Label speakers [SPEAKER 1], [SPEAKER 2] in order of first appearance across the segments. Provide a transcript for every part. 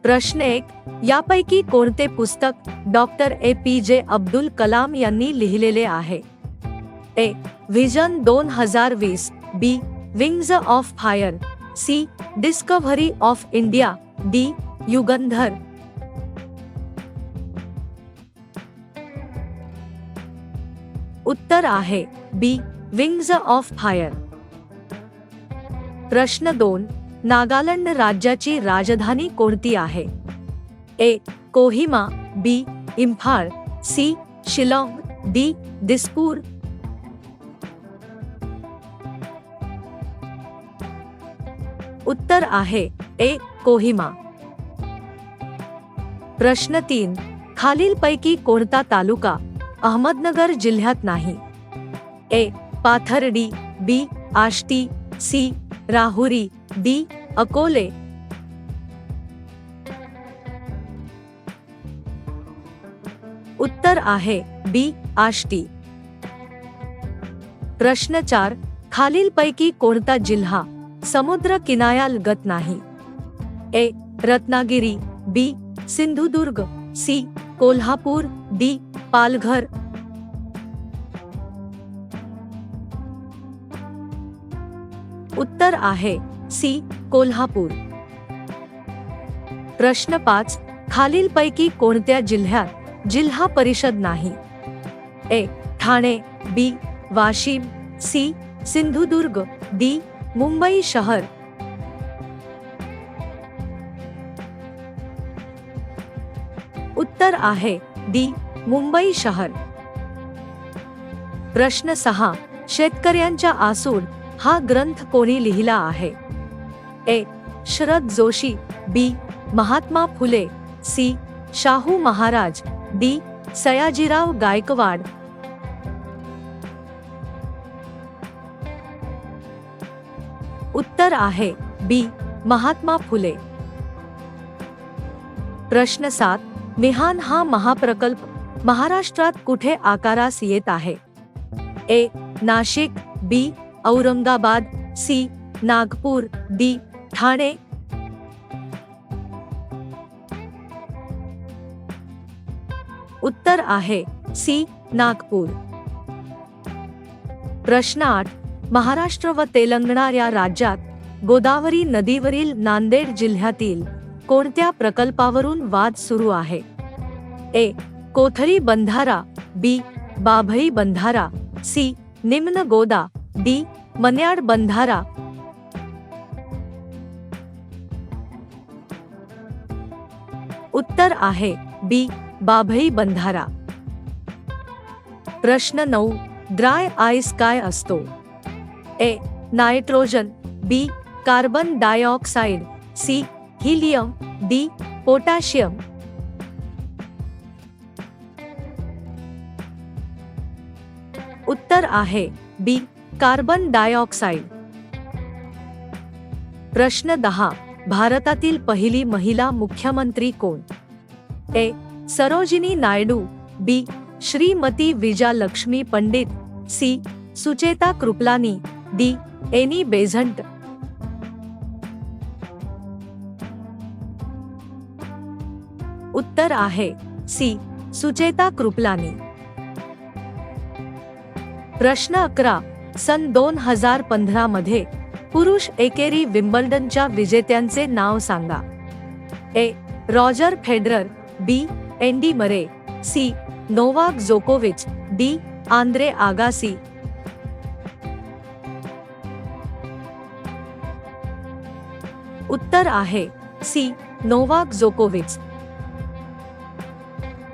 [SPEAKER 1] प्रश्न 1. यापैकी कोणते पुस्तक डॉक्टर APJ अब्दुल कलाम यांनी लिहिलेले आहे? A. Vision 2020. B. Wings of fire. C. Discovery of India. D. Yugandhar. उत्तर आहे बी. Wings of fire. प्रश्न 2. नागालँड राज्याची राजधानी कोणती आहे? ए. कोहिमा. बी. इम्फाळ. सी. शिलाँग. डी. दिसपूर. उत्तर आहे ए. कोहिमा. प्रश्न 3. खालीलपैकी कोणता तालुका अहमदनगर जिल्ह्यात नाही? ए. पाथर्डी. बी. आष्टी. सी. राहुरी. डी. अकोले. उत्तर आहे बी. आष्टी. प्रश्न 4. खालीलपैकी कोणता जिल्हा समुद्र किनाऱ्यालगत नाही? ए. रत्नागिरी. बी. सिंधुदुर्ग. सी. कोल्हापूर. डी. पालघर. उत्तर आहे सी. कोल्हापूर. प्रश्न 5. खालीलपैकी कोणत्या जिल्ह्यात जिल्हा परिषद नाही? ए. ठाणे. बी. वाशिम. सी. सिंधुदुर्ग. डी. मुंबई शहर. उत्तर आहे डी. मुंबई शहर. प्रश्न 6. शेतकऱ्यांच्या आसूड हा ग्रंथ कोणी लिहिला आहे? ए. शरद जोशी. बी. महात्मा फुले. सी. शाहू महाराज. डी. सयाजीराव गायकवाड. उत्तर आहे बी. महात्मा फुले. प्रश्न 7. मिहान हा महाप्रकल्प महाराष्ट्रात कुठे आकारास येत आहे? ए. नाशिक. बी. औरंगाबाद. सी. नागपूर. डी. ठाणे. उत्तर आहे सी. नागपूर. प्रश्न 8. महाराष्ट्र व तेलंगणा या राज्यात गोदावरी नदीवरील नांदेड जिल्ह्यातील कोणत्या प्रकल्पावरून वाद सुरू आहे? ए. कोथरी बंधारा. बी. बाभळी बंधारा. सी. निम्न गोदा. डी. मन्याड बंधारा. उत्तर आहे बी. बाभळी बंधारा. प्रश्न 9. ड्राय आईस काय असतो? A. Nitrogen. B. Carbon dioxide. C. Helium. D. Potassium. उत्तर आहे बी. Carbon dioxide. प्रश्न 10. भारतातील पहिली महिला मुख्यमंत्री कोण? A. Sarojini Naidu. B. Shrimati Vijayalakshmi Pandit. C. Sucheta Kripalani. D. Annie Besant. उत्तर आहे सी. सुचेता कृपलानी. प्रश्न 11. सन 2015 मध्ये पुरुष एकेरी विम्बल्डनच्या विजेत्यांचे नाव सांगा. A. Roger Federer. B. Andy Murray. C. Novak जोकोविच. डी. Andre Agassi. उत्तर आहे सी. नोवाक जोकोविच.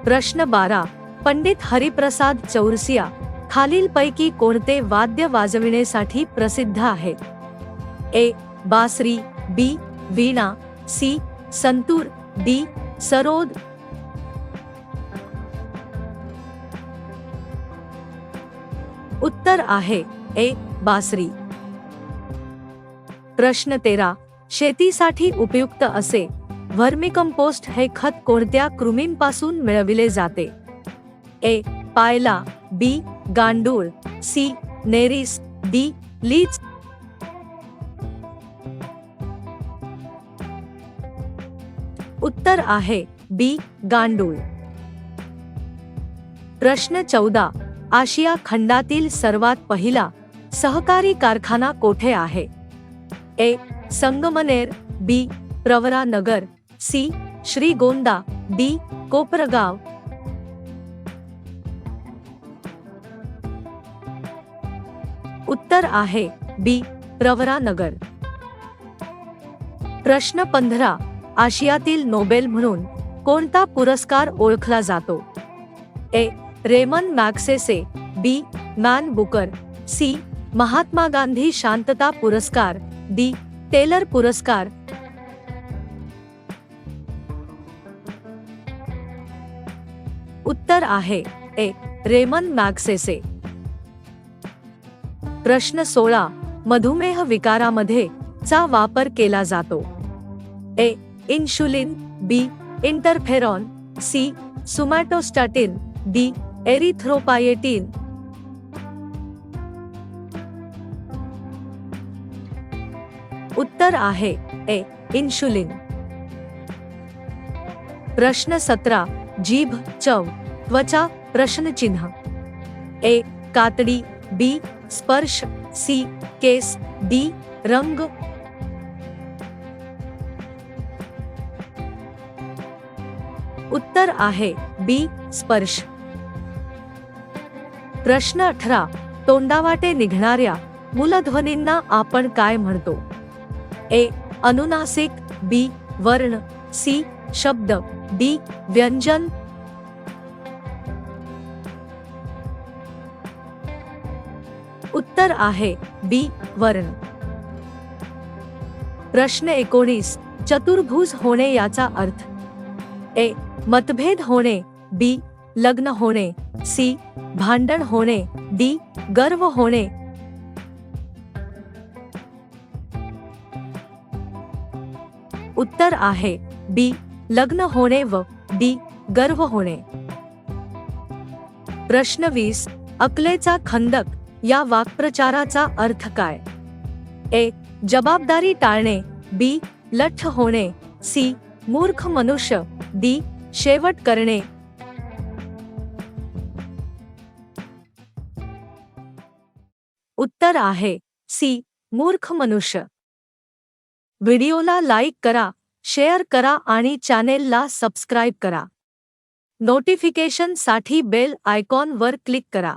[SPEAKER 1] प्रश्न 12. पंडित हरिप्रसाद चौरसिया खालीलपैकी कोणते वाद्य वाजविण्यासाठी प्रसिद्ध आहेत? ए. बासरी. बी. वीणा. सी. संतूर. डी. सरोद. उत्तर आहे ए. बासरी. प्रश्न 13. शेतीसाठी उपयुक्त असे व्हर्मिकंपोस्ट हे खत कोणत्या कृमींपासून मिळविले जाते? ए. पायला. बी. गांडूळ. सी. नेरिस. डी. लीच. उत्तर आहे बी गांडूळ. प्रश्न 14. आशिया खंडातील सर्वात पहिला सहकारी कारखाना कोठे आहे? ए संगमनेर, बी प्रवरानगर, सी श्रीगोंदा, डी कोपरगाव. उत्तर आहे बी प्रवरानगर. प्रश्न 15. आशियातील नोबेल म्हणून कोणता पुरस्कार ओळखला जातो? A Ramon Magsaysay, B Man Booker, C Mahatma Gandhi शांतता पुरस्कार, डी टेलर पुरस्कार. उत्तर आहे ए रेमन मॅग्सेसे. प्रश्न 16. मधुमेह विकारामध्ये चा वापर केला जातो? ए इन्शुलिन, बी इंटरफेरॉन, सी सोमॅटोस्टॅटिन, डी एरिथ्रोपायेटिन. उत्तर आहे ए इन्शुलिन. प्रश्न 17. जीभ, चव, त्वचा प्रश्नचिन्ह. ए कातडी, बी स्पर्श, सी केस, डी रंग. उत्तर आहे बी स्पर्श. प्रश्न 18. तोंडावाटे निघणाऱ्या मूलध्वनींना आपण काय म्हणतो? ए अनुनासिक, बी वर्ण, सी शब्द, डी व्यंजन. उत्तर आहे बी वर्ण. प्रश्न 19. चतुर्भुज होणे याचा अर्थ? ए मतभेद होणे, बी लग्न होणे, सी भांडण होणे, डी गर्व होणे. उत्तर आहे बी लग्न होणे व डी गर्व होणे. प्रश्न 20. अकलेचा खंदक या वाक्प्रचाराचा अर्थ काय? ए जबाबदारी टाळणे, बी लठ्ठ होणे, सी मूर्ख मनुष्य, डी शेवट करणे. उत्तर आहे सी मूर्ख मनुष्य. व्हिडिओला लाईक करा, शेअर करा आणि चॅनेलला सबस्क्राईब करा. नोटिफिकेशन साठी बेल आयकॉन वर क्लिक करा.